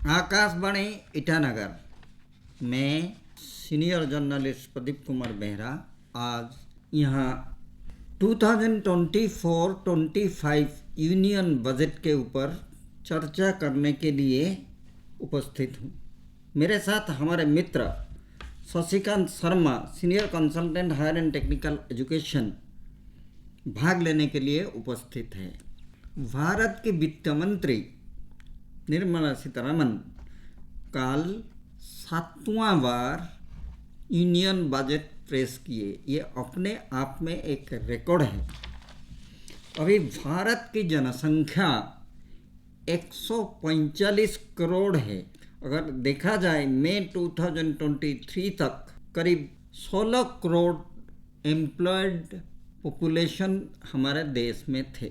आकाशवाणी ईटानगर में senior journalist Pradeep Kumar Behera आज यहाँ 2024-25 यूनियन बजट के ऊपर चर्चा करने के लिए उपस्थित हूँ। मेरे साथ हमारे मित्र Shashikant Sharma senior consultant higher and technical education भाग लेने के लिए उपस्थित है। भारत के वित्त मंत्री निर्मला सीतारमन कल 7वां बार यूनियन बजट पेश किए। ये अपने आप में एक रिकॉर्ड है। अभी भारत की जनसंख्या 145 करोड़ है। अगर देखा जाए मई 2023 तक करीब 16 करोड़ एम्प्लॉयड पॉपुलेशन हमारे देश में थे।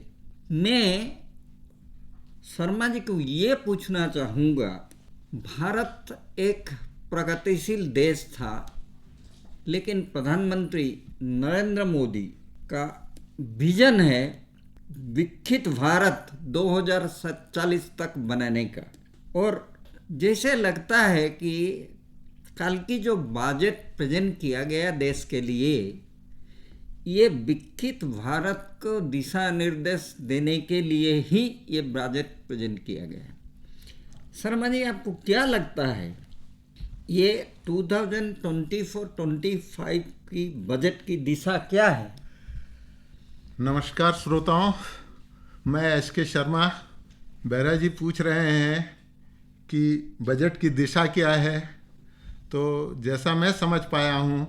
मैं शर्मा जी को ये पूछना चाहूँगा, भारत एक प्रगतिशील देश था, लेकिन प्रधानमंत्री नरेंद्र मोदी का विजन है विकसित भारत 2047 तक बनाने का। और जैसे लगता है कि कल की जो बजट प्रेजेंट किया गया देश के लिए, ये विकसित भारत को दिशा निर्देश देने के लिए ही ये बजट प्रेजेंट किया गया है। शर्मा जी, आपको क्या लगता है ये 2024-25 की बजट की दिशा क्या है? नमस्कार श्रोताओं, मैं एस.के. शर्मा। बेहरा जी पूछ रहे हैं कि बजट की दिशा क्या है। तो जैसा मैं समझ पाया हूँ,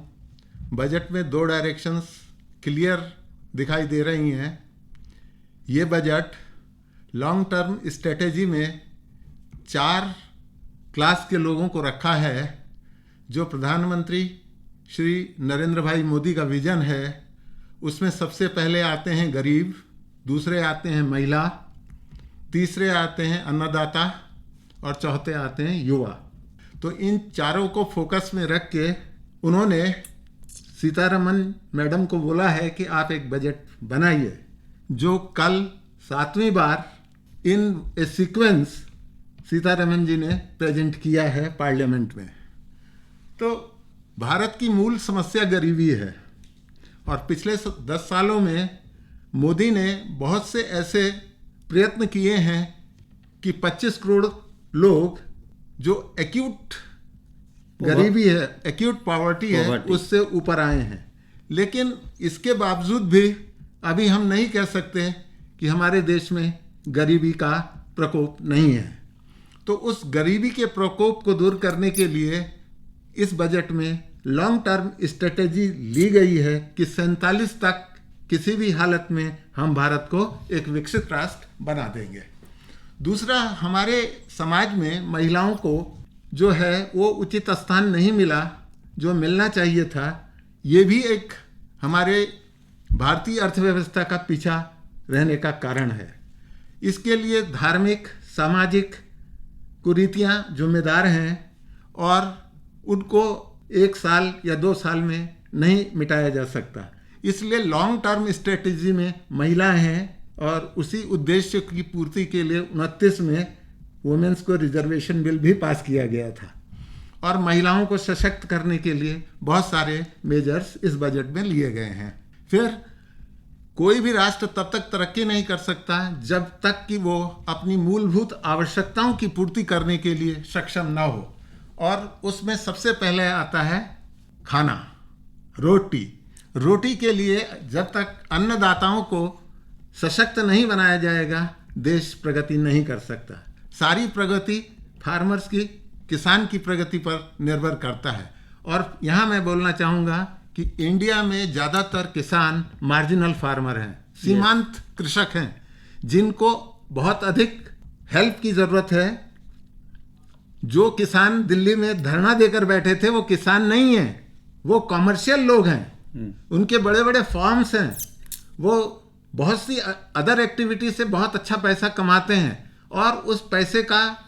बजट में 2 डायरेक्शंस क्लियर दिखाई दे रही हैं। ये बजट लॉन्ग टर्म स्ट्रेटेजी में 4 क्लास के लोगों को रखा है। जो प्रधानमंत्री श्री नरेंद्र भाई मोदी का विजन है, उसमें सबसे पहले आते हैं गरीब, दूसरे आते हैं महिला, तीसरे आते हैं अन्नदाता और चौथे आते हैं युवा। तो इन चारों को फोकस में रख के उन्होंने सीतारमन मैडम को बोला है कि आप एक बजट बनाइए, जो कल 7वीं बार इन ए सीक्वेंस सीतारमन जी ने प्रेजेंट किया है पार्लियामेंट में। तो भारत की मूल समस्या गरीबी है और पिछले 10 सालों में मोदी ने बहुत से ऐसे प्रयत्न किए हैं कि 25 करोड़ लोग जो एक्यूट गरीबी है, एक्यूट पॉवर्टी है, उससे ऊपर आए हैं। लेकिन इसके बावजूद भी अभी हम नहीं कह सकते कि हमारे देश में गरीबी का प्रकोप नहीं है। तो उस गरीबी के प्रकोप को दूर करने के लिए इस बजट में लॉन्ग टर्म स्ट्रेटेजी ली गई है कि 47 तक किसी भी हालत में हम भारत को एक विकसित राष्ट्र बना देंगे। दूसरा, हमारे समाज में महिलाओं को जो है वो उचित स्थान नहीं मिला जो मिलना चाहिए था। ये भी एक हमारे भारतीय अर्थव्यवस्था का पीछा रहने का कारण है। इसके लिए धार्मिक सामाजिक कुरीतियाँ जिम्मेदार हैं और उनको 1 साल या 2 साल में नहीं मिटाया जा सकता। इसलिए लॉन्ग टर्म स्ट्रेटेजी में महिलाएं हैं और उसी उद्देश्य की पूर्ति के लिए 29 में वुमेन्स को रिजर्वेशन बिल भी पास किया गया था और महिलाओं को सशक्त करने के लिए बहुत सारे मेजर्स इस बजट में लिए गए हैं। फिर कोई भी राष्ट्र तब तक तरक्की नहीं कर सकता जब तक कि वो अपनी मूलभूत आवश्यकताओं की पूर्ति करने के लिए सक्षम ना हो, और उसमें सबसे पहले आता है खाना, रोटी। रोटी के लिए जब तक अन्नदाताओं को सशक्त नहीं बनाया जाएगा, देश प्रगति नहीं कर सकता। सारी प्रगति फार्मर्स की, किसान की प्रगति पर निर्भर करता है। और यहाँ मैं बोलना चाहूँगा कि इंडिया में ज़्यादातर किसान मार्जिनल फार्मर हैं, सीमांत कृषक हैं, जिनको बहुत अधिक हेल्प की ज़रूरत है। जो किसान दिल्ली में धरना देकर बैठे थे वो किसान नहीं हैं, वो कॉमर्शियल लोग हैं। उनके बड़े बड़े फार्म्स हैं, वो बहुत सी अदर एक्टिविटी से बहुत अच्छा पैसा कमाते हैं और उस पैसे का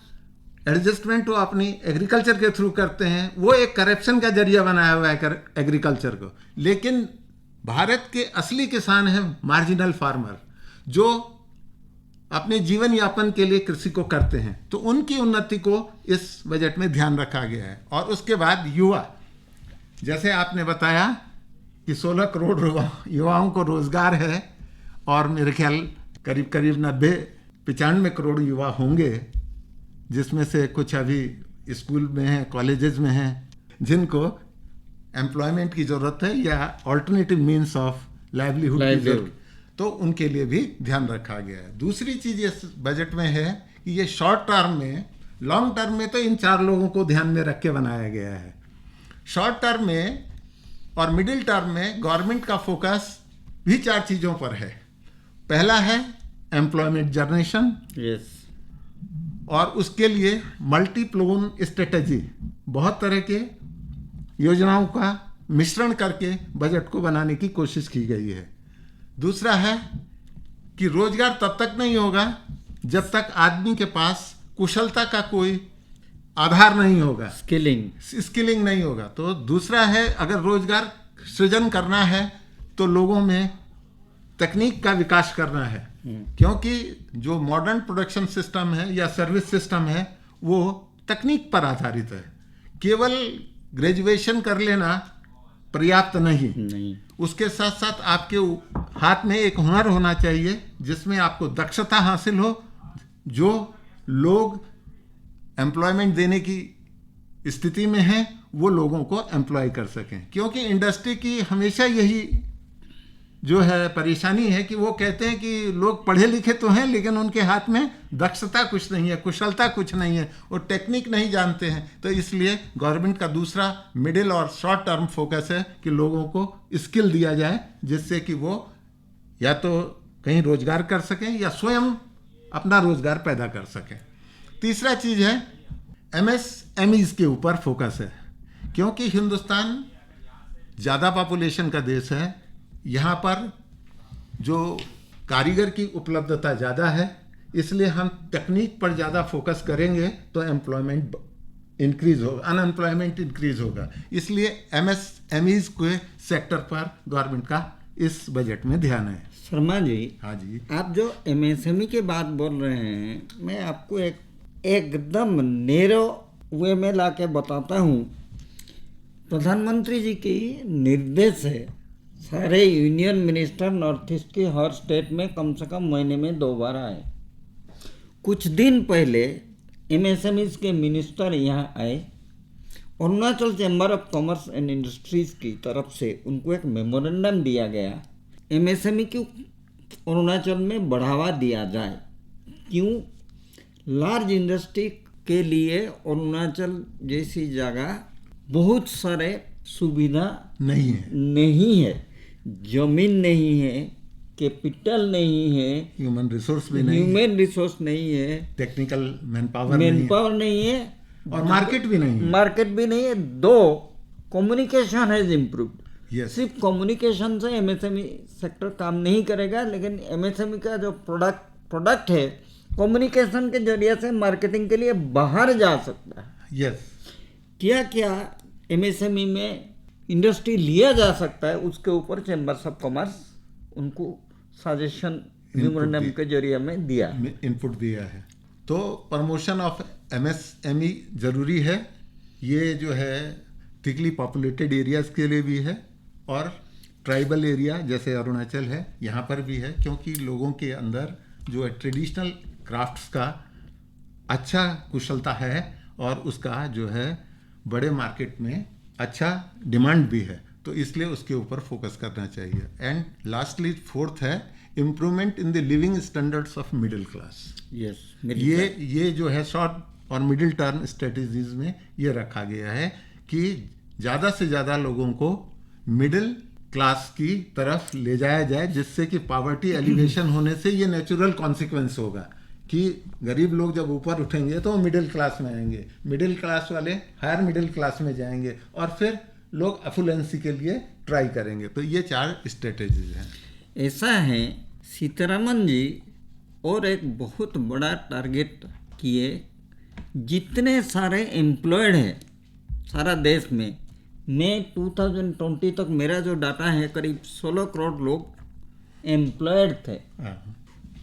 एडजस्टमेंट वो अपनी एग्रीकल्चर के थ्रू करते हैं। वो एक करप्शन का जरिया बनाया हुआ है एग्रीकल्चर को। लेकिन भारत के असली किसान हैं मार्जिनल फार्मर, जो अपने जीवन यापन के लिए कृषि को करते हैं, तो उनकी उन्नति को इस बजट में ध्यान रखा गया है। और उसके बाद युवा, जैसे आपने बताया कि 16 करोड़ युवाओं को रोजगार है और मेरे ख्याल करीब करीब 90-95 करोड़ युवा होंगे, जिसमें से कुछ अभी स्कूल में हैं, कॉलेजेस में हैं, जिनको एम्प्लॉयमेंट की ज़रूरत है या ऑल्टरनेटिव मीन्स ऑफ लाइवलीहुड की जरूरत, तो उनके लिए भी ध्यान रखा गया है। दूसरी चीज़ इस बजट में है कि ये शॉर्ट टर्म में, लॉन्ग टर्म में तो इन 4 लोगों को ध्यान में रख के बनाया गया है। शॉर्ट टर्म में और मिडिल टर्म में गवर्नमेंट का फोकस भी 4 चीज़ों पर है। पहला है एम्प्लॉयमेंट जनरेशन, और उसके लिए मल्टीप्लोन स्ट्रेटजी, बहुत तरह के योजनाओं का मिश्रण करके बजट को बनाने की कोशिश की गई है। दूसरा है कि रोजगार तब तक नहीं होगा जब तक आदमी के पास कुशलता का कोई आधार नहीं होगा, स्किलिंग नहीं होगा। तो दूसरा है, अगर रोजगार सृजन करना है तो लोगों में तकनीक का विकास करना है, क्योंकि जो मॉडर्न प्रोडक्शन सिस्टम है या सर्विस सिस्टम है वो तकनीक पर आधारित है। केवल ग्रेजुएशन कर लेना पर्याप्त नहीं, उसके साथ साथ आपके हाथ में एक हुनर होना चाहिए जिसमें आपको दक्षता हासिल हो, जो लोग एम्प्लॉयमेंट देने की स्थिति में हैं वो लोगों को एम्प्लॉय कर सकें। क्योंकि इंडस्ट्री की हमेशा यही जो है परेशानी है कि वो कहते हैं कि लोग पढ़े लिखे तो हैं लेकिन उनके हाथ में दक्षता कुछ नहीं है, कुशलता कुछ नहीं है, वो टेक्निक नहीं जानते हैं। तो इसलिए गवर्नमेंट का दूसरा मिडिल और शॉर्ट टर्म फोकस है कि लोगों को स्किल दिया जाए जिससे कि वो या तो कहीं रोजगार कर सकें या स्वयं अपना रोजगार पैदा कर सकें। तीसरा चीज़ है MSMEs के ऊपर फोकस है, क्योंकि हिंदुस्तान ज़्यादा पॉपुलेशन का देश है, यहाँ पर जो कारीगर की उपलब्धता ज़्यादा है, इसलिए हम तकनीक पर ज़्यादा फोकस करेंगे तो एम्प्लॉयमेंट इंक्रीज होगा, अनएम्प्लॉयमेंट इंक्रीज होगा। इसलिए MSMEs के सेक्टर पर गवर्नमेंट का इस बजट में ध्यान है। शर्मा जी, हाँ जी, आप जो MSME की बात बोल रहे हैं, मैं आपको एकदम नेरो वे में ला के बताता हूँ। प्रधानमंत्री जी की निर्देश है सारे यूनियन मिनिस्टर नॉर्थ ईस्ट के हर स्टेट में कम से कम महीने में 2 बार आए। कुछ दिन पहले MSMEs के मिनिस्टर यहाँ आए। Arunachal chamber of commerce and industries की तरफ से उनको एक मेमोरेंडम दिया गया, MSME को अरुणाचल में बढ़ावा दिया जाए। क्यों? लार्ज इंडस्ट्री के लिए अरुणाचल जैसी जगह बहुत सारे सुविधा नहीं है, जमीन नहीं है, कैपिटल नहीं है, ह्यूमन रिसोर्स नहीं है, टेक्निकल मैनपावर नहीं है, और मार्केट भी नहीं है। 2, कम्युनिकेशन हैज इम्प्रूव्ड। सिर्फ कम्युनिकेशन से MSME सेक्टर काम नहीं करेगा, लेकिन MSME का जो प्रोडक्ट है कम्युनिकेशन के जरिए से मार्केटिंग के लिए बाहर जा सकता है। क्या क्या MSME में इंडस्ट्री लिया जा सकता है, उसके ऊपर चैम्बर्स ऑफ कॉमर्स उनको सजेशन मेमोरेंडम के जरिए में इनपुट दिया है। तो प्रमोशन ऑफ MSME जरूरी है। ये जो है थिकली पॉपुलेटेड एरियाज के लिए भी है और ट्राइबल एरिया जैसे अरुणाचल है यहाँ पर भी है, क्योंकि लोगों के अंदर जो है ट्रेडिशनल क्राफ्ट्स का अच्छा कुशलता है और उसका जो है बड़े मार्केट में अच्छा डिमांड भी है, तो इसलिए उसके ऊपर फोकस करना चाहिए। एंड लास्टली 4th है improvement in the living standards of middle class. ये जो है शॉर्ट और मिडिल टर्म स्ट्रेटजीज में ये रखा गया है कि ज़्यादा से ज़्यादा लोगों को मिडिल क्लास की तरफ ले जाया जाए, जिससे कि पॉवर्टी एलिवेशन होने से ये नेचुरल कॉन्सिक्वेंस होगा कि गरीब लोग जब ऊपर उठेंगे तो मिडिल क्लास में आएंगे, मिडिल क्लास वाले हायर मिडिल क्लास में जाएंगे और फिर लोग एफुलेंसी के लिए ट्राई करेंगे। तो ये 4 स्ट्रेटेजीज हैं। ऐसा है सीतारमन जी, और एक बहुत बड़ा टारगेट किए, जितने सारे एम्प्लॉयड हैं सारा देश में, मैं 2020 तक मेरा जो डाटा है करीब 16 करोड़ लोग एम्प्लॉयड थे।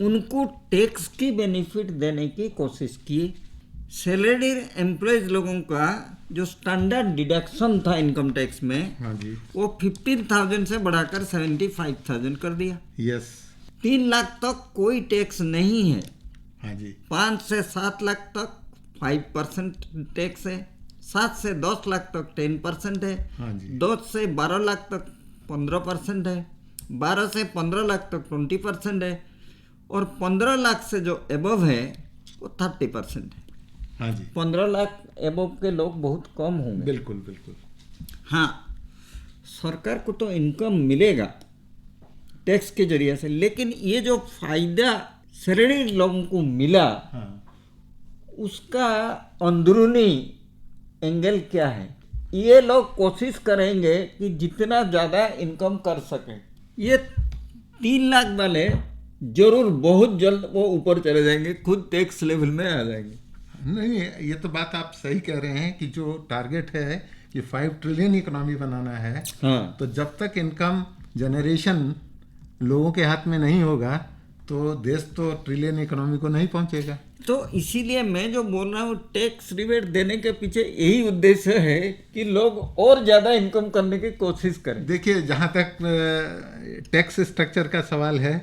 उनको टैक्स की बेनिफिट देने की कोशिश की। सैलरी एम्प्लॉयज लोगों का जो स्टैंडर्ड डिडक्शन था इनकम टैक्स में, हाँ जी, वो 15,000 से बढ़ाकर 75,000 कर दिया। यस, 3 लाख तक कोई टैक्स नहीं है। हाँ जी, 5 से 7 लाख तक 5% टैक्स है। 7 से 10 लाख तक 10% है। हाँ जी, 10 से 12 लाख तक 15% है। 12 से 15 लाख तक 20% है। और 15 लाख से जो एबव है वो 30% है। हाँ जी, 15 लाख एबव के लोग बहुत कम होंगे। बिल्कुल बिल्कुल। हाँ, सरकार को तो इनकम मिलेगा टैक्स के जरिए से, लेकिन ये जो फायदा सैलरी लोगों को मिला, हाँ, उसका अंदरूनी एंगल क्या है? ये लोग कोशिश करेंगे कि जितना ज़्यादा इनकम कर सकें। ये 3 लाख वाले जरूर बहुत जल्द वो ऊपर चले जाएंगे, खुद टैक्स लेवल में आ जाएंगे। नहीं, ये तो बात आप सही कह रहे हैं कि जो टारगेट है कि 5 ट्रिलियन इकोनॉमी बनाना है, हाँ, तो जब तक इनकम जनरेशन लोगों के हाथ में नहीं होगा तो देश तो ट्रिलियन इकोनॉमी को नहीं पहुंचेगा। तो इसीलिए मैं जो बोल रहा हूँ, टैक्स रिबेट देने के पीछे यही उद्देश्य है कि लोग और ज़्यादा इनकम करने की कोशिश करें। देखिए, जहाँ तक टैक्स स्ट्रक्चर का सवाल है,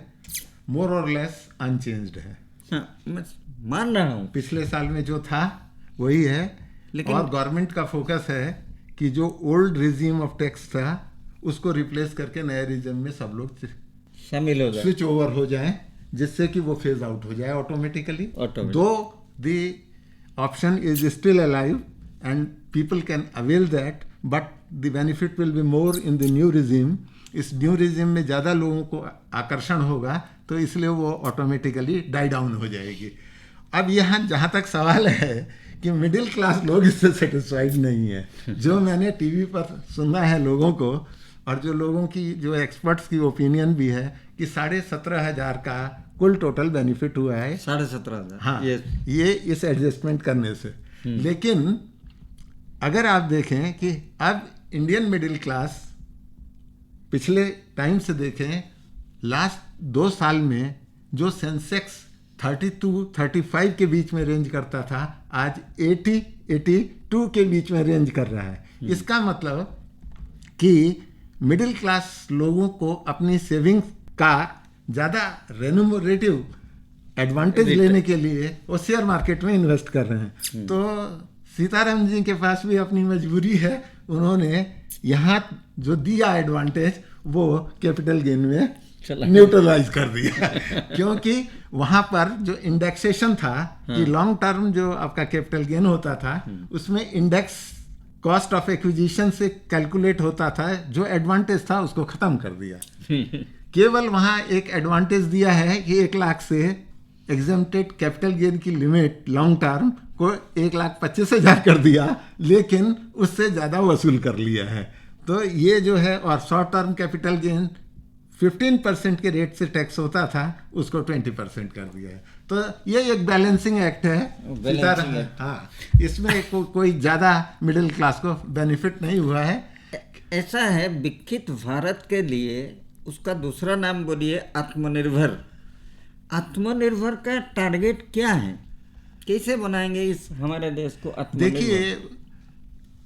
मोर और लेस अनचेंज्ड है। हाँ, मैं मान रहा हूँ। पिछले साल में जो था वही है, लेकिन और गवर्नमेंट का फोकस है कि जो ओल्ड रिजीम ऑफ टैक्स था उसको रिप्लेस करके नए रिजीम में सब लोग शामिल हो जाए, स्विच ओवर हो जाएं, जिससे कि वो फेज आउट हो जाए ऑटोमेटिकली। दो the option is still alive and people can avail that, but the benefit will be more in the new regime. इस न्यू रिजीम में ज़्यादा लोगों को आकर्षण होगा, तो इसलिए वो ऑटोमेटिकली डाई डाउन हो जाएगी। अब यहाँ जहाँ तक सवाल है कि मिडिल क्लास लोग इससे सेटिस्फाइड नहीं है। जो मैंने टीवी पर सुना है लोगों को, और जो लोगों की, जो एक्सपर्ट्स की ओपिनियन भी है कि 17,500 का कुल टोटल बेनिफिट हुआ है। 17,500। हाँ, ये इस एडजस्टमेंट करने से। लेकिन अगर आप देखें कि अब इंडियन मिडिल क्लास पिछले टाइम से देखें, लास्ट 2 साल में जो सेंसेक्स 32-35 के बीच में रेंज करता था, आज 80-82 के बीच में रेंज कर रहा है। इसका मतलब कि मिडिल क्लास लोगों को अपनी सेविंग्स का ज़्यादा रेन्यूमरेटिव एडवांटेज लेने के लिए वो शेयर मार्केट में इन्वेस्ट कर रहे हैं। तो सीताराम जी के पास भी अपनी मजबूरी है, उन्होंने यहाँ जो दिया एडवांटेज वो कैपिटल गेन में न्यूट्रलाइज कर दिया क्योंकि वहाँ पर जो इंडेक्सेशन था कि लॉन्ग टर्म जो आपका कैपिटल गेन होता था, उसमें इंडेक्स कॉस्ट ऑफ एक्विजिशन से कैलकुलेट होता था, जो एडवांटेज था उसको ख़त्म कर दिया। केवल वहाँ एक एडवांटेज दिया है कि 1 लाख से एग्जेम्प्टेड कैपिटल गेन की लिमिट लॉन्ग टर्म को 1,25,000 कर दिया, लेकिन उससे ज़्यादा वसूल कर लिया है। तो ये जो है, और शॉर्ट टर्म कैपिटल गेन 15% के रेट से टैक्स होता था, उसको 20% कर दिया है। तो ये एक बैलेंसिंग एक्ट है। हाँ, इसमें कोई ज़्यादा मिडिल क्लास को बेनिफिट नहीं हुआ है। ऐसा है, विकसित भारत के लिए उसका दूसरा नाम बोलिए आत्मनिर्भर। आत्मनिर्भर का टारगेट क्या है? कैसे बनाएंगे इस हमारे देश को आत्मनिर्भर? देखिए,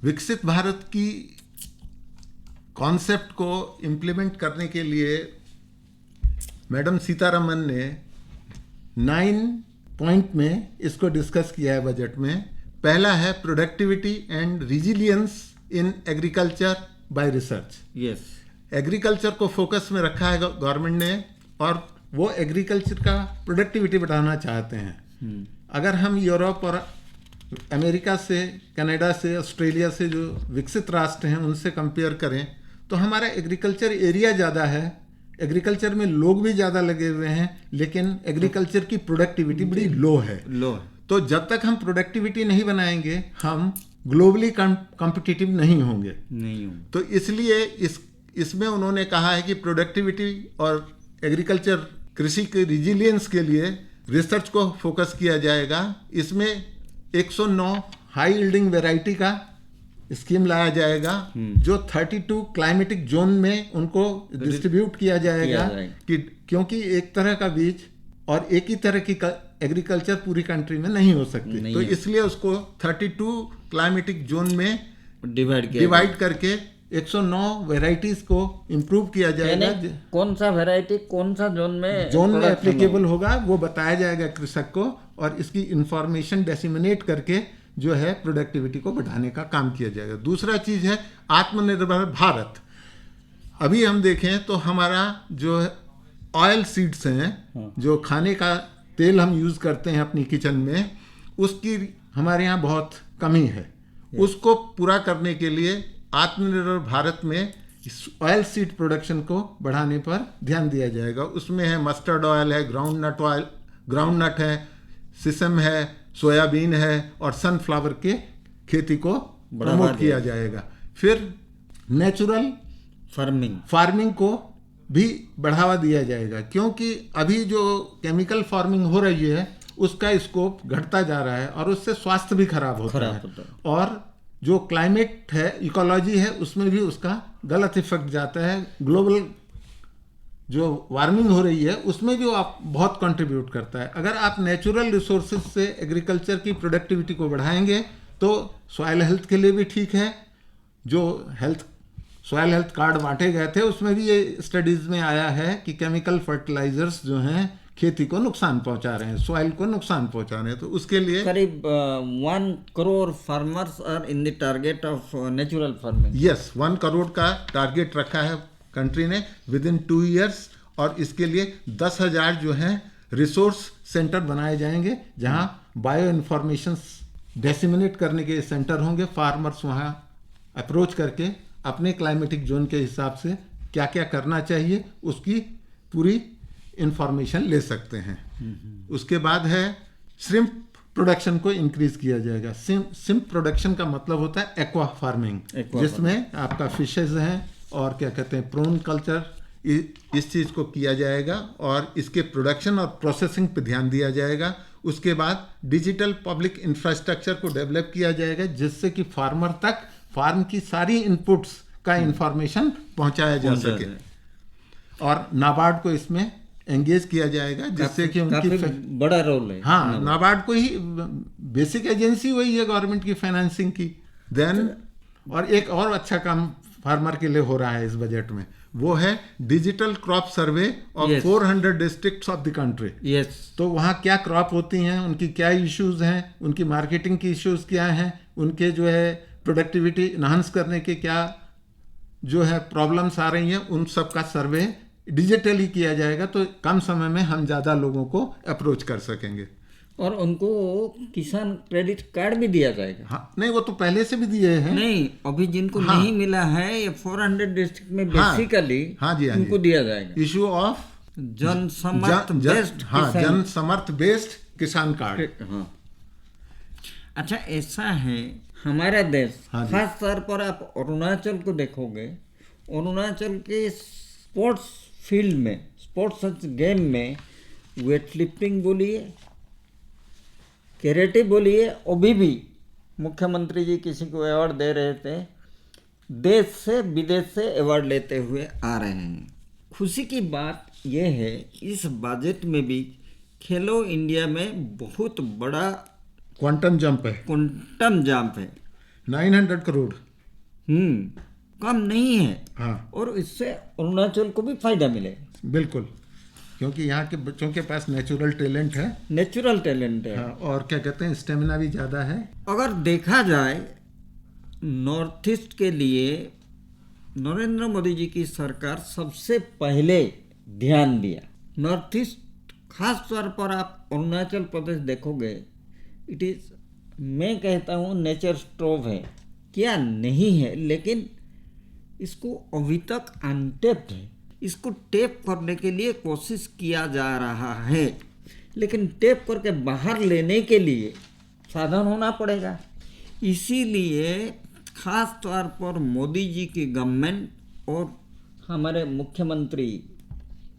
विकसित भारत की कॉन्सेप्ट को इम्प्लीमेंट करने के लिए मैडम सीतारमन ने 9 पॉइंट में इसको डिस्कस किया है बजट में। पहला है productivity and resilience in agriculture by research. Yes, agriculture को फोकस में रखा है गवर्नमेंट ने, और वो एग्रीकल्चर का प्रोडक्टिविटी बढ़ाना चाहते हैं। अगर हम यूरोप और अमेरिका से, कनाडा से, ऑस्ट्रेलिया से, जो विकसित राष्ट्र हैं, उनसे कंपेयर करें तो हमारा एग्रीकल्चर एरिया ज़्यादा है, एग्रीकल्चर में लोग भी ज़्यादा लगे हुए हैं, लेकिन एग्रीकल्चर की प्रोडक्टिविटी बड़ी लो है। तो जब तक हम प्रोडक्टिविटी नहीं बनाएंगे, हम ग्लोबली कॉम्पिटिटिव नहीं होंगे। तो इसलिए इसमें उन्होंने कहा है कि प्रोडक्टिविटी और एग्रीकल्चर, कृषि के रिजिलियंस के लिए रिसर्च को फोकस किया जाएगा। इसमें 109 हाई यील्डिंग वैरायटी का स्कीम लाया जाएगा, जो 32 क्लाइमेटिक जोन में उनको डिस्ट्रीब्यूट किया जाएगा, कि क्योंकि एक तरह का बीज और एक ही तरह की एग्रीकल्चर पूरी कंट्री में नहीं हो सकती, नहीं तो है। इसलिए उसको 32 क्लाइमेटिक जोन में डिवाइड डिवाइड करके 109 वेराइटीज को इम्प्रूव किया जाएगा। यानी कौन सा वैरायटी कौन सा जोन में जोन में production एप्लीकेबल होगा वो बताया जाएगा कृषक को, और इसकी इंफॉर्मेशन डेसिमिनेट करके जो है प्रोडक्टिविटी को बढ़ाने का काम किया जाएगा। दूसरा चीज है आत्मनिर्भर भारत। अभी हम देखें तो हमारा जो ऑयल सीड्स हैं, जो खाने का तेल हम यूज करते हैं अपनी किचन में, उसकी हमारे यहाँ बहुत कमी है। उसको पूरा करने के लिए आत्मनिर्भर भारत में ऑयल सीड प्रोडक्शन को बढ़ाने पर ध्यान दिया जाएगा। उसमें है मस्टर्ड ऑयल है, ग्राउंड नट है, सिसम है, सोयाबीन है और सनफ्लावर के खेती को प्रमोट किया जाएगा। फिर नेचुरल फार्मिंग को भी बढ़ावा दिया जाएगा, क्योंकि अभी जो केमिकल फार्मिंग हो रही है उसका स्कोप घटता जा रहा है और उससे स्वास्थ्य भी खराब होता है। और जो क्लाइमेट है, इकोलॉजी है, उसमें भी उसका गलत इफेक्ट जाता है। ग्लोबल जो वार्मिंग हो रही है उसमें भी वो आप बहुत कंट्रीब्यूट करता है। अगर आप नेचुरल रिसोर्सेज से एग्रीकल्चर की प्रोडक्टिविटी को बढ़ाएंगे तो सॉइल हेल्थ के लिए भी ठीक है। जो सॉइल हेल्थ कार्ड बांटे गए थे उसमें भी ये स्टडीज में आया है कि केमिकल फर्टिलाइजर्स जो हैं खेती को नुकसान पहुंचा रहे हैं, सॉइल को नुकसान पहुंचा रहे हैं। तो उसके लिए करीब 1 crore farmers are in the target of natural farming. Yes, 1 crore का टारगेट रखा है कंट्री ने विद इन 2 ईयर्स, और इसके लिए 10,000 जो हैं रिसोर्स सेंटर बनाए जाएंगे जहां बायो इन्फॉर्मेशन डेसिमिनेट करने के सेंटर होंगे। फार्मर्स वहां अप्रोच करके अपने क्लाइमेटिक जोन के हिसाब से क्या क्या करना चाहिए उसकी पूरी इंफॉर्मेशन ले सकते हैं। उसके बाद है श्रिम्प प्रोडक्शन को इंक्रीज किया जाएगा। श्रिम्प प्रोडक्शन का मतलब होता है एक्वा फार्मिंग, जिसमें आपका फिशेज हैं और क्या कहते हैं प्रोन कल्चर, इस चीज़ को किया जाएगा और इसके प्रोडक्शन और प्रोसेसिंग पे ध्यान दिया जाएगा। उसके बाद डिजिटल पब्लिक इंफ्रास्ट्रक्चर को डेवलप किया जाएगा जिससे कि फार्मर तक फार्म की सारी इनपुट्स का इंफॉर्मेशन पहुंचाया जा सके, और नाबार्ड को इसमें एंगेज किया जाएगा जिससे कि उनकी बड़ा रोल है। हाँ, नाबार्ड को ही बेसिक एजेंसी वही है गवर्नमेंट की फाइनेंसिंग की। देन और एक और अच्छा काम फार्मर के लिए हो रहा है इस बजट में, वो है digital crop survey of 400 districts of the country. तो वहाँ क्या क्रॉप होती हैं, उनकी क्या इश्यूज हैं, उनकी मार्केटिंग की इश्यूज क्या हैं, उनके जो है प्रोडक्टिविटी इन्हांस करने के क्या जो है प्रॉब्लम्स आ रही हैं, उन सब का सर्वे डिजिटली किया जाएगा। तो कम समय में हम ज़्यादा लोगों को अप्रोच कर सकेंगे। और उनको किसान क्रेडिट कार्ड भी दिया जाएगा। हाँ, नहीं वो तो पहले से भी दिए हैं। नहीं, अभी जिनको नहीं मिला है ये 400 डिस्ट्रिक्ट में बेसिकली उनको दिया जाएगा। इशू ऑफ जन समर्थ बेस्ड किसान कार्ड। हाँ, अच्छा ऐसा है हमारा देश, खास तौर पर आप अरुणाचल को देखोगे, अरुणाचल के स्पोर्ट्स फील्ड में, स्पोर्ट्स गेम में वेट लिफ्टिंग बोलिए, कैरेटे बोलिए, अभी भी मुख्यमंत्री जी किसी को अवार्ड दे रहे थे, देश से विदेश से अवार्ड लेते हुए आ रहे हैं। खुशी की बात यह है इस बजट में भी खेलो इंडिया में बहुत बड़ा क्वांटम जंप है 900 करोड़। कम नहीं है। हाँ, और इससे अरुणाचल को भी फायदा मिलेगा। बिल्कुल, क्योंकि यहाँ के बच्चों के पास नेचुरल टैलेंट है। हाँ, और क्या कहते हैं स्टेमिना भी ज़्यादा है। अगर देखा जाए नॉर्थ ईस्ट के लिए नरेंद्र मोदी जी की सरकार सबसे पहले ध्यान दिया। नॉर्थ ईस्ट खास तौर पर आप अरुणाचल प्रदेश देखोगे, इट इज़, मैं कहता हूँ नेचर स्ट्रोव है, क्या नहीं है, लेकिन इसको अभी तक अनटेप्ड है। इसको टेप करने के लिए कोशिश किया जा रहा है, लेकिन टेप करके बाहर लेने के लिए साधन होना पड़ेगा। इसीलिए खास तौर पर मोदी जी की गवर्नमेंट और हमारे मुख्यमंत्री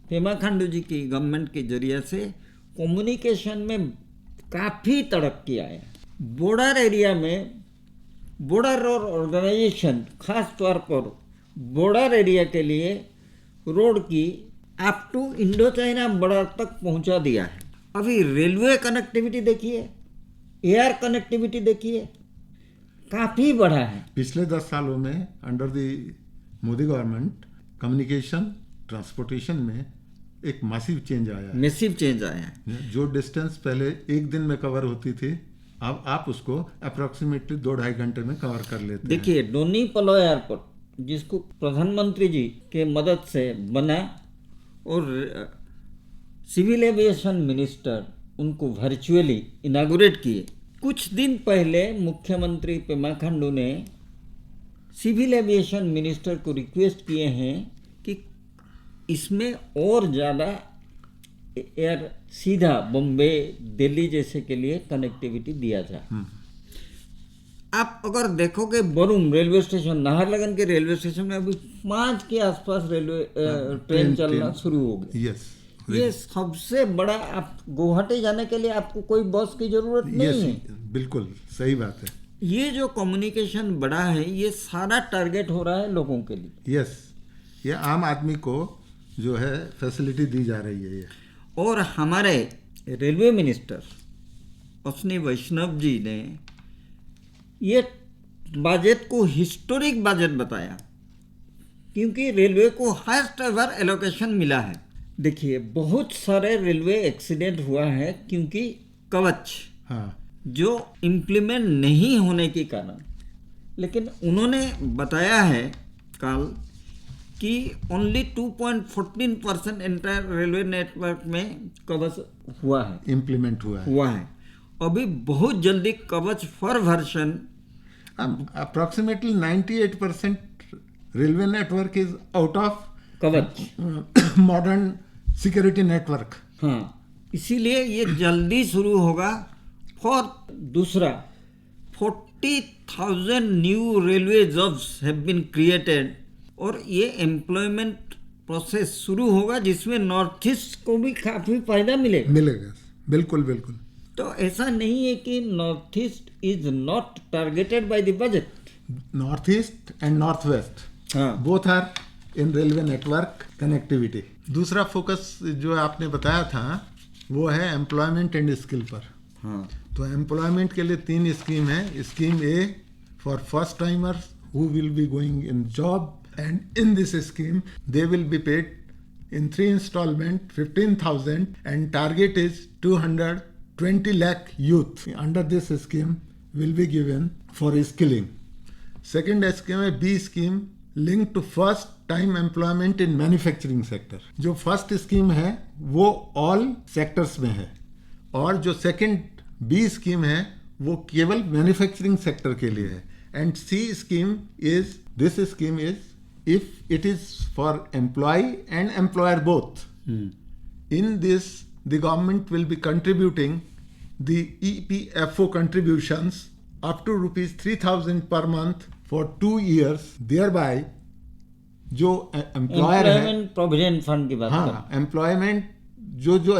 पेमा खांडू जी की गवर्नमेंट के जरिए से कम्युनिकेशन में काफ़ी तरक्की आया। बॉर्डर एरिया में बॉर्डर रोड ऑर्गेनाइजेशन, खास तौर पर बॉर्डर एरिया के लिए रोड की up to Indo China border तक पहुंचा दिया है। अभी रेलवे कनेक्टिविटी देखिए, एयर कनेक्टिविटी देखिए, काफ़ी बढ़ा है। पिछले 10 सालों में under the Modi government communication transportation में एक मासिव चेंज आया है। मैसिव चेंज आया है। जो डिस्टेंस पहले एक दिन में कवर होती थी, अब आप उसको अप्रोक्सीमेटली 2-2.5 घंटे में कवर कर लेते हैं। देखिए डोनी पलो एयरपोर्ट जिसको प्रधानमंत्री जी के मदद से बना और सिविल एविएशन मिनिस्टर उनको वर्चुअली इनागुरेट किए। कुछ दिन पहले मुख्यमंत्री पेमा खांडू ने सिविल एविएशन मिनिस्टर को रिक्वेस्ट किए हैं कि इसमें और ज़्यादा एयर सीधा बम्बे दिल्ली जैसे के लिए कनेक्टिविटी दिया जाए। आप अगर देखोगे बरूम रेलवे स्टेशन, नाहरलगुन के रेलवे स्टेशन में अभी 5 के आसपास रेलवे ट्रेन चलना शुरू हो गई। यस, ये सबसे बड़ा, आप गुवाहाटी जाने के लिए आपको कोई बस की जरूरत नहीं है। बिल्कुल सही बात है। ये जो कम्युनिकेशन बढ़ा है, ये सारा टारगेट हो रहा है लोगों के लिए। यस, ये आम आदमी को जो है फैसिलिटी दी जा रही है ये। और हमारे रेलवे मिनिस्टर अश्विनी वैष्णव जी ने ये बजट को हिस्टोरिक बजट बताया, क्योंकि रेलवे को हाईएस्ट एवर एलोकेशन मिला है। देखिए बहुत सारे रेलवे एक्सीडेंट हुआ है क्योंकि कवच जो इम्प्लीमेंट नहीं होने के कारण, लेकिन उन्होंने बताया है कल कि ओनली 2.14% एंटायर रेलवे नेटवर्क में कवच हुआ है, इम्प्लीमेंट हुआ है। अभी बहुत जल्दी Kavach four version approximately 98% railway network is out of Kavach modern security network. हाँ, इसीलिए ये जल्दी शुरू होगा। फॉर दूसरा 40,000 new railway jobs have been created, और ये एम्प्लॉयमेंट प्रोसेस शुरू होगा जिसमें नॉर्थ ईस्ट को भी काफ़ी फायदा मिलेगा। बिल्कुल बिल्कुल। तो ऐसा नहीं है कि north east is not targeted by the budget. North east and north west both are in railway network connectivity. दूसरा फोकस जो आपने बताया था वो है एम्प्लॉयमेंट एंड स्किल पर। हाँ, तो एम्प्लॉयमेंट के लिए 3 स्कीम है। Scheme A for first timers who will be going in job, and in this scheme they will be paid in 3 installment 15,000, and target is 220 lakh youth under this scheme will be given for skilling. Second scheme है B scheme linked to first time employment in manufacturing sector. जो first scheme है वो all sectors में है, और जो second B scheme है वो केवल manufacturing sector के लिए है. And C scheme is, this scheme is if it is for employee and employer both. In this, the government will be contributing the EPFO contributions up to rupees 3,000 per month for 2 years. Thereby, जो employer है, employment provident fund की बात हाँ, employment जो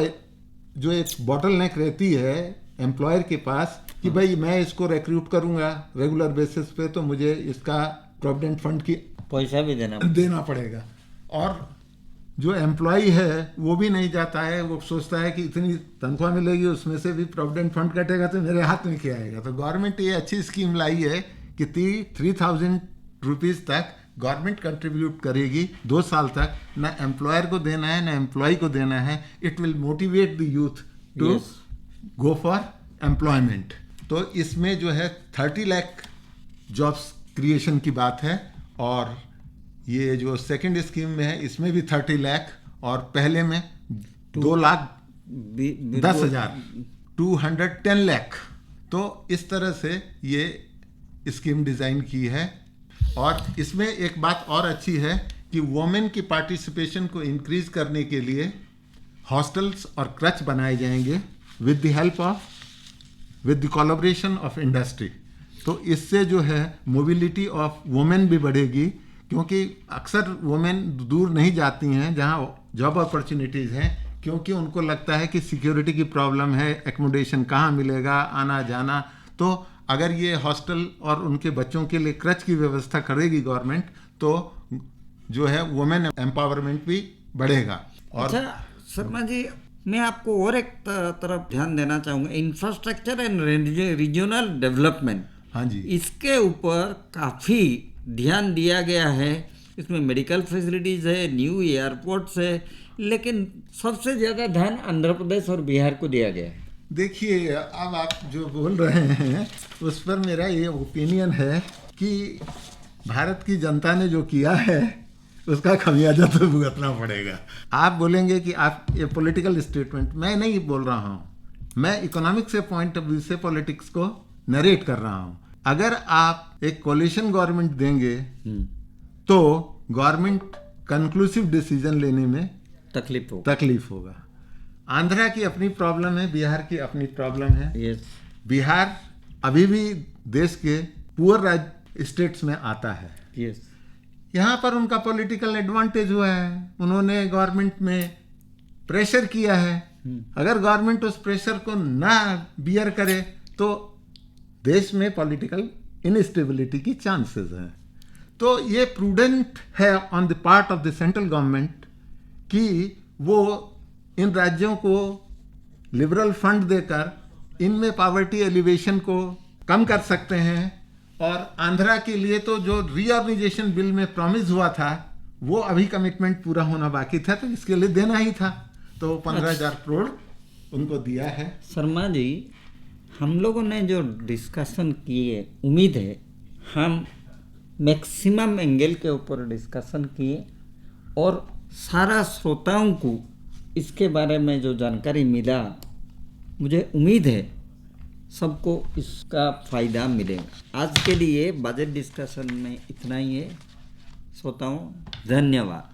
एक bottleneck रहती है employer के पास कि भाई मैं इसको रिक्रूट करूंगा रेगुलर बेसिस पे, तो मुझे इसका प्रोविडेंट फंड की पैसा भी देना पड़ेगा। और जो एम्प्लॉय है वो भी नहीं जाता है, वो सोचता है कि इतनी तनख्वाह मिलेगी उसमें से भी प्रोविडेंट फंड कटेगा तो मेरे हाथ में क्या आएगा। तो गवर्नमेंट ये अच्छी स्कीम लाई है कि 3,000 रुपीज़ तक गवर्नमेंट कंट्रीब्यूट करेगी 2 साल तक, ना एम्प्लॉयर को देना है ना एम्प्लॉय को देना है। It will motivate the youth to go for employment. तो इसमें जो है 30 लाख जॉब्स क्रिएशन की बात है, और ये जो सेकंड स्कीम में है इसमें भी 30 लाख, और पहले में 2,10,000 210 लाख। तो इस तरह से ये स्कीम डिज़ाइन की है। और इसमें एक बात और अच्छी है कि वुमेन की पार्टिसिपेशन को इंक्रीज करने के लिए हॉस्टल्स और क्रच बनाए जाएंगे with the help of, with the collaboration of industry. तो इससे जो है मोबिलिटी ऑफ वुमेन भी बढ़ेगी, क्योंकि अक्सर वुमेन दूर नहीं जाती हैं जहां जॉब अपॉर्चुनिटीज़ हैं, क्योंकि उनको लगता है कि सिक्योरिटी की प्रॉब्लम है, एकोमोडेशन कहाँ मिलेगा, आना जाना। तो अगर ये हॉस्टल और उनके बच्चों के लिए क्रच की व्यवस्था करेगी गवर्नमेंट, तो जो है वुमेन एम्पावरमेंट भी बढ़ेगा। और अच्छा शर्मा जी, मैं आपको और एक तरफ ध्यान देना चाहूँगा, इंफ्रास्ट्रक्चर एंड रीजनल डेवलपमेंट। हाँ जी, इसके ऊपर काफ़ी ध्यान दिया गया है। इसमें मेडिकल फैसिलिटीज़ है, न्यू एयरपोर्ट्स है, लेकिन सबसे ज़्यादा ध्यान आंध्र प्रदेश और बिहार को दिया गया है। देखिए अब आप जो बोल रहे हैं उस पर मेरा ये ओपिनियन है कि भारत की जनता ने जो किया है उसका खमियाजा तो भुगतना पड़ेगा। आप बोलेंगे कि आप ये पॉलिटिकल स्टेटमेंट, मैं नहीं बोल रहा हूँ, मैं इकोनॉमिक से पॉइंट ऑफ व्यू से पॉलिटिक्स को नरेट कर रहा हूँ। अगर आप एक कोलिशन गवर्नमेंट देंगे तो गवर्नमेंट कंक्लूसिव डिसीजन लेने में तकलीफ होगा। आंध्रा की अपनी प्रॉब्लम है, बिहार की अपनी प्रॉब्लम है। यस। बिहार अभी भी देश के पुअर स्टेट्स में आता है। यस। यहाँ पर उनका पॉलिटिकल एडवांटेज हुआ है, उन्होंने गवर्नमेंट में प्रेशर किया है। अगर गवर्नमेंट उस प्रेशर को ना बियर करे तो देश में पॉलिटिकल इनस्टेबिलिटी की चांसेस हैं। तो ये प्रूडेंट है on the part of the central government कि वो इन राज्यों को लिबरल फंड देकर इनमें पॉवर्टी एलिवेशन को कम कर सकते हैं। और आंध्रा के लिए तो जो रीऑर्गेनाइजेशन बिल में प्रॉमिस हुआ था वो अभी कमिटमेंट पूरा होना बाकी था, तो इसके लिए देना ही था, तो 15,000 करोड़ उनको दिया है। शर्मा जी, हम लोगों ने जो डिस्कशन किए, उम्मीद है हम मैक्सिमम एंगल के ऊपर डिस्कशन किए और सारा श्रोताओं को इसके बारे में जो जानकारी मिला, मुझे उम्मीद है सबको इसका फ़ायदा मिलेगा। आज के लिए बजट डिस्कशन में इतना ही है। श्रोताओं, धन्यवाद।